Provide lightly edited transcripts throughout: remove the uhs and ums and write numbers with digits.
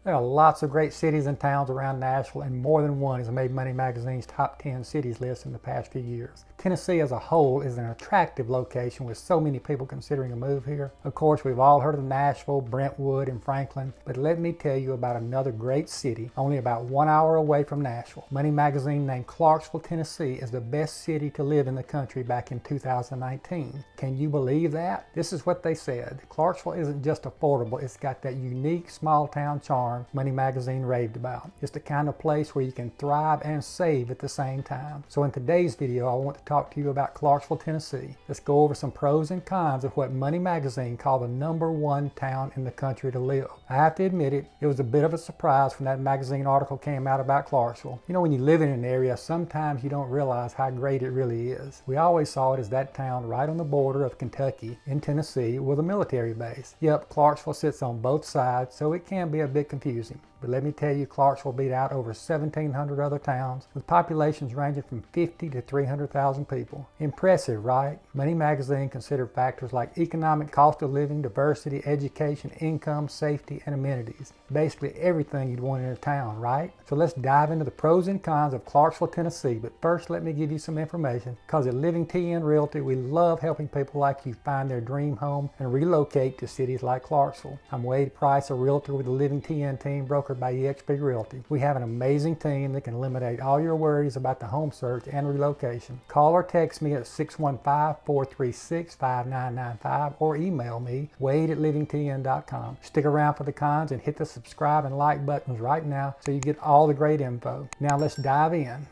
There are lots of great cities and towns around Nashville, and more than one has made Money Magazine's top 10 cities list in the past few years. Tennessee as a whole is an attractive location with so many people considering a move here. Of course, we've all heard of Nashville, Brentwood, and Franklin, but let me tell you about another great city only about 1 hour away from Nashville. Money Magazine named Clarksville, Tennessee as the best city to live in the country back in 2019. Can you believe that? This is what they said. Clarksville isn't just affordable, it's got that unique small town charm Money Magazine raved about. It's the kind of place where you can thrive and save at the same time. So in today's video, I want to talk to you about Clarksville, Tennessee. Let's go over some pros and cons of what Money Magazine called the #1 town in the country to live. I have to admit it was a bit of a surprise when that magazine article came out about Clarksville. You know, when you live in an area, sometimes you don't realize how great it really is. We always saw it as that town right on the border of Kentucky and Tennessee with a military base. Yep, Clarksville sits on both sides, so it can be a bit confusing. But let me tell you, Clarksville beat out over 1,700 other towns with populations ranging from 50 to 300,000 people. Impressive, right? Money Magazine considered factors like economic cost of living, diversity, education, income, safety, and amenities. Basically everything you'd want in a town, right? So let's dive into the pros and cons of Clarksville, Tennessee. But first, let me give you some information, because at Living TN Realty, we love helping people like you find their dream home and relocate to cities like Clarksville. I'm Wade Price, a realtor with the Living TN team, brokered by eXp Realty. We have an amazing team that can eliminate all your worries about the home search and relocation. Call or text me at 615-436-5995 or email me, wade@livingtn.com. Stick around for the cons and hit the subscribe and like buttons right now so you get all the great info. Now let's dive in.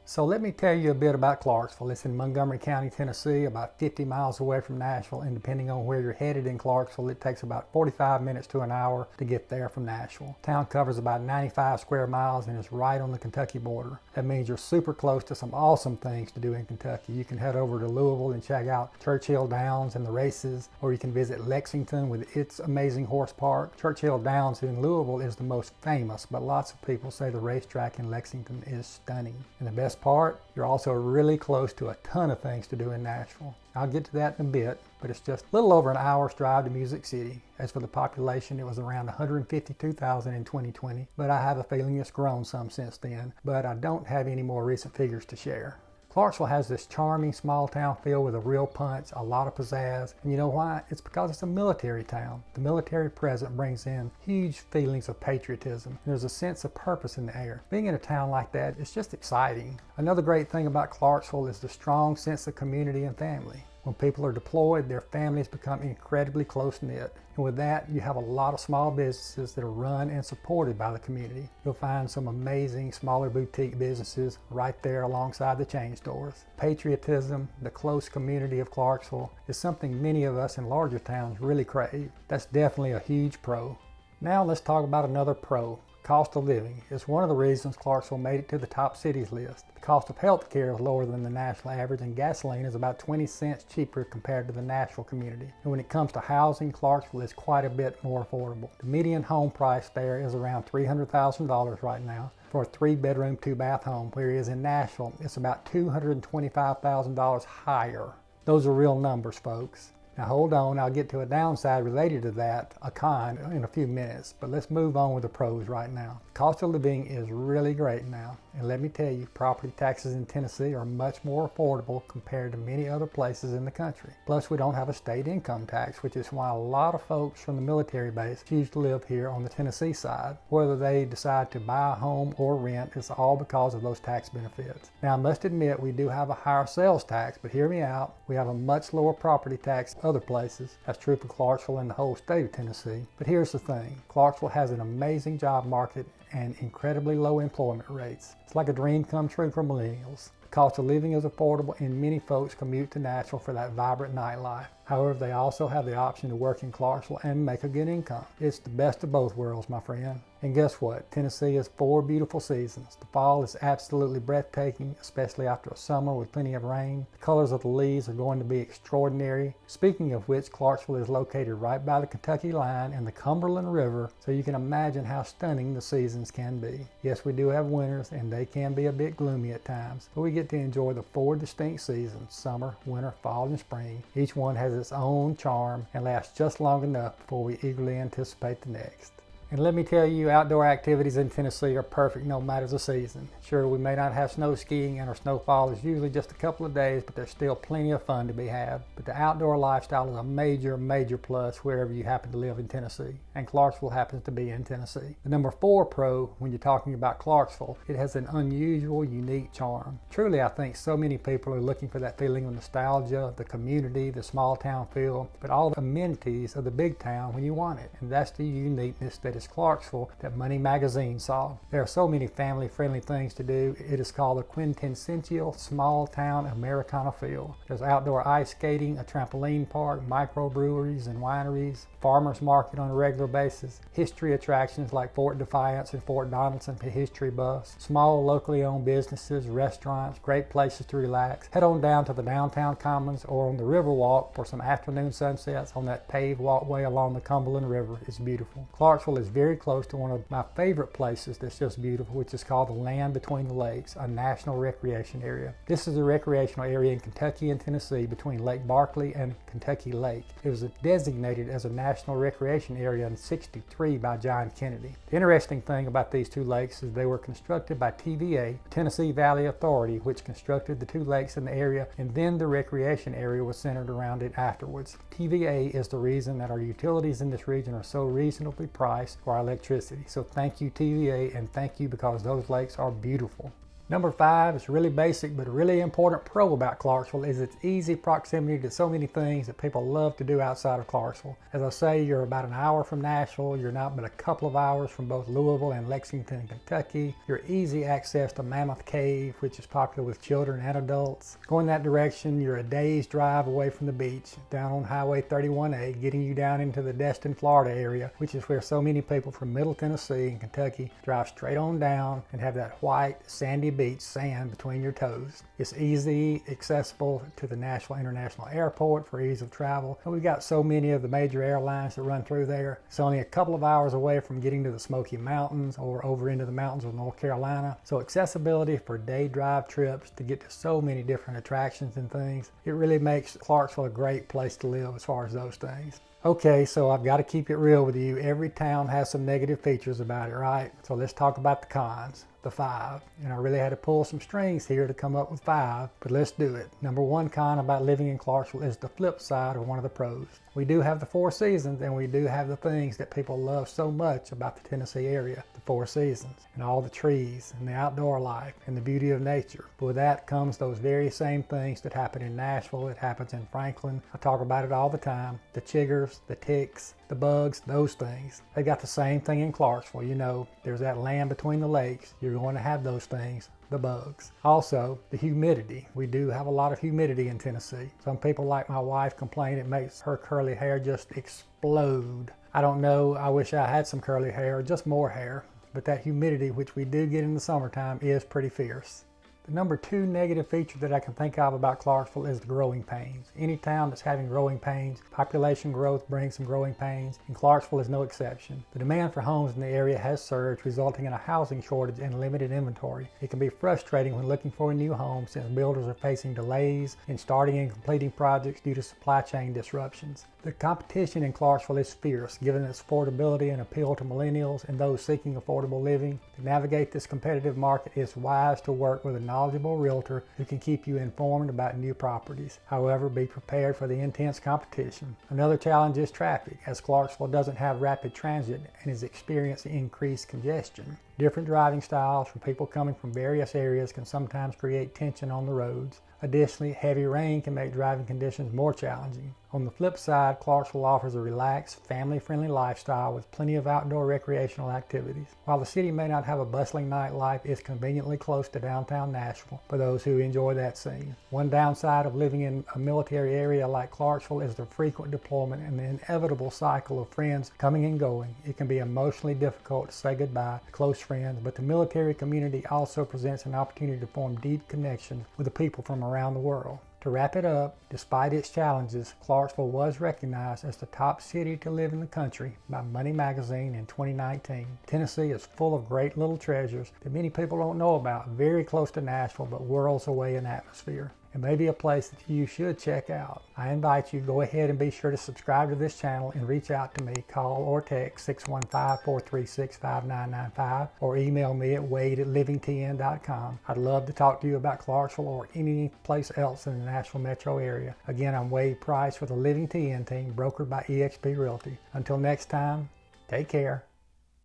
So let me tell you a bit about Clarksville. It's in Montgomery County, Tennessee, about 50 miles away from Nashville, and depending on where you're headed in Clarksville, it takes about 45 minutes to an hour to get there from Nashville. Town covers about 95 square miles and is right on the Kentucky border. That means you're super close to some awesome things to do in Kentucky. You can head over to Louisville and check out Churchill Downs and the races, or you can visit Lexington with its amazing horse park. Churchill Downs in Louisville is the most famous, but lots of people say the racetrack in Lexington is stunning. And the best part, you're also really close to a ton of things to do in Nashville. I'll get to that in a bit, but it's just a little over an hour's drive to Music City. As for the population, it was around 152,000 in 2020, but I have a feeling it's grown some since then, but I don't have any more recent figures to share. Clarksville has this charming small town feel with a real punch, a lot of pizzazz, and you know why? It's because it's a military town. The military presence brings in huge feelings of patriotism. There's a sense of purpose in the air. Being in a town like that, it's just exciting. Another great thing about Clarksville is the strong sense of community and family. When people are deployed, their families become incredibly close-knit. And with that, you have a lot of small businesses that are run and supported by the community. You'll find some amazing smaller boutique businesses right there alongside the chain stores. Patriotism, the close community of Clarksville, is something many of us in larger towns really crave. That's definitely a huge pro. Now let's talk about another pro. Cost of living is one of the reasons Clarksville made it to the top cities list. The cost of health care is lower than the national average, and gasoline is about 20 cents cheaper compared to the Nashville community. And when it comes to housing, Clarksville is quite a bit more affordable. The median home price there is around $300,000 right now for a 3-bedroom, 2-bath home, whereas in Nashville, it's about $225,000 higher. Those are real numbers, folks. Now hold on, I'll get to a downside related to that, a con, in a few minutes, but let's move on with the pros right now. Cost of living is really great now, and let me tell you, property taxes in Tennessee are much more affordable compared to many other places in the country. Plus, we don't have a state income tax, which is why a lot of folks from the military base choose to live here on the Tennessee side. Whether they decide to buy a home or rent, it's all because of those tax benefits. Now, I must admit, we do have a higher sales tax, but hear me out, we have a much lower property tax other places. That's true for Clarksville and the whole state of Tennessee. But here's the thing, Clarksville has an amazing job market and incredibly low employment rates. It's like a dream come true for millennials. The cost of living is affordable, and many folks commute to Nashville for that vibrant nightlife. However, they also have the option to work in Clarksville and make a good income. It's the best of both worlds, my friend. And guess what? Tennessee has 4 beautiful seasons. The fall is absolutely breathtaking, especially after a summer with plenty of rain. The colors of the leaves are going to be extraordinary. Speaking of which, Clarksville is located right by the Kentucky line and the Cumberland River, so you can imagine how stunning the seasons can be. Yes, we do have winters, and they can be a bit gloomy at times, but we get to enjoy the 4 distinct seasons: summer, winter, fall, and spring. Each one has its own charm and lasts just long enough before we eagerly anticipate the next. And let me tell you, outdoor activities in Tennessee are perfect no matter the season. Sure, we may not have snow skiing, and our snowfall is usually just a couple of days, but there's still plenty of fun to be had. But the outdoor lifestyle is a major plus wherever you happen to live in Tennessee, and Clarksville happens to be in Tennessee. The number 4 pro, when you're talking about Clarksville, it has an unusual, unique charm. Truly, I think so many people are looking for that feeling of nostalgia, the community, the small town feel, but all the amenities of the big town when you want it. And that's the uniqueness that is Clarksville that Money Magazine saw. There are so many family-friendly things to do. It is called the quintessential small town Americana feel. There's outdoor ice skating, a trampoline park, microbreweries and wineries, farmers market on a regular basis, history attractions like Fort Defiance and Fort Donaldson for history buffs, small locally owned businesses, restaurants, great places to relax. Head on down to the downtown commons or on the Riverwalk for some afternoon sunsets on that paved walkway along the Cumberland River. It's beautiful. Clarksville is very close to one of my favorite places that's just beautiful, which is called the Land Between the Lakes, a national recreation area. This is a recreational area in Kentucky and Tennessee between Lake Barkley and Kentucky Lake. It was designated as a national recreation area in '63 by John Kennedy. The interesting thing about these 2 lakes is they were constructed by TVA, Tennessee Valley Authority, which constructed the 2 lakes in the area, and then the recreation area was centered around it afterwards. TVA is the reason that our utilities in this region are so reasonably priced for our electricity. So thank you, TVA, and thank you because those lakes are beautiful. Number 5 is really basic but really important pro about Clarksville is its easy proximity to so many things that people love to do outside of Clarksville. As I say, you're about an hour from Nashville, you're not but a couple of hours from both Louisville and Lexington, Kentucky. You're easy access to Mammoth Cave, which is popular with children and adults. Going that direction, you're a day's drive away from the beach, down on Highway 31A, getting you down into the Destin, Florida area, which is where so many people from Middle Tennessee and Kentucky drive straight on down and have that white, sandy beach sand between your toes. It's easy accessible to the Nashville International Airport for ease of travel. And we've got so many of the major airlines that run through there. It's only a couple of hours away from getting to the Smoky Mountains or over into the mountains of North Carolina. So accessibility for day drive trips to get to so many different attractions and things. It really makes Clarksville a great place to live as far as those things. Okay, so I've got to keep it real with you. Every town has some negative features about it, right? So let's talk about the cons, the 5. And I really had to pull some strings here to come up with 5, but let's do it. Number 1 con about living in Clarksville is the flip side of one of the pros. We do have the 4 seasons, and we do have the things that people love so much about the Tennessee area. The 4 seasons, and all the trees, and the outdoor life, and the beauty of nature. But with that comes those very same things that happen in Nashville, it happens in Franklin. I talk about it all the time. The chiggers, the ticks, the bugs, those things. They got the same thing in Clarksville. You know, there's that land between the lakes. You're going to have those things. The bugs. Also, the humidity. We do have a lot of humidity in Tennessee. Some people, like my wife, complain it makes her curly hair just explode. I don't know, I wish I had some curly hair, just more hair. But that humidity, which we do get in the summertime, is pretty fierce. The number 2 negative feature that I can think of about Clarksville is the growing pains. Any town that's having growing pains, population growth brings some growing pains, and Clarksville is no exception. The demand for homes in the area has surged, resulting in a housing shortage and limited inventory. It can be frustrating when looking for a new home since builders are facing delays in starting and completing projects due to supply chain disruptions. The competition in Clarksville is fierce, given its affordability and appeal to millennials and those seeking affordable living. To navigate this competitive market, it's wise to work with a knowledgeable realtor who can keep you informed about new properties. However, be prepared for the intense competition. Another challenge is traffic, as Clarksville doesn't have rapid transit and is experiencing increased congestion. Different driving styles from people coming from various areas can sometimes create tension on the roads. Additionally, heavy rain can make driving conditions more challenging. On the flip side, Clarksville offers a relaxed, family-friendly lifestyle with plenty of outdoor recreational activities. While the city may not have a bustling nightlife, it's conveniently close to downtown Nashville for those who enjoy that scene. One downside of living in a military area like Clarksville is the frequent deployment and the inevitable cycle of friends coming and going. It can be emotionally difficult to say goodbye to close friends, but the military community also presents an opportunity to form deep connections with the people from around the world. To wrap it up, despite its challenges, Clarksville was recognized as the top city to live in the country by Money Magazine in 2019. Tennessee is full of great little treasures that many people don't know about, very close to Nashville but worlds away in atmosphere. It may be a place that you should check out. I invite you, go ahead and be sure to subscribe to this channel and reach out to me. Call or text 615-436-5995 or email me at wade@livingtn.com. I'd love to talk to you about Clarksville or any place else in the Nashville metro area. Again, I'm Wade Price with the Living TN team, brokered by eXp Realty. Until next time, take care.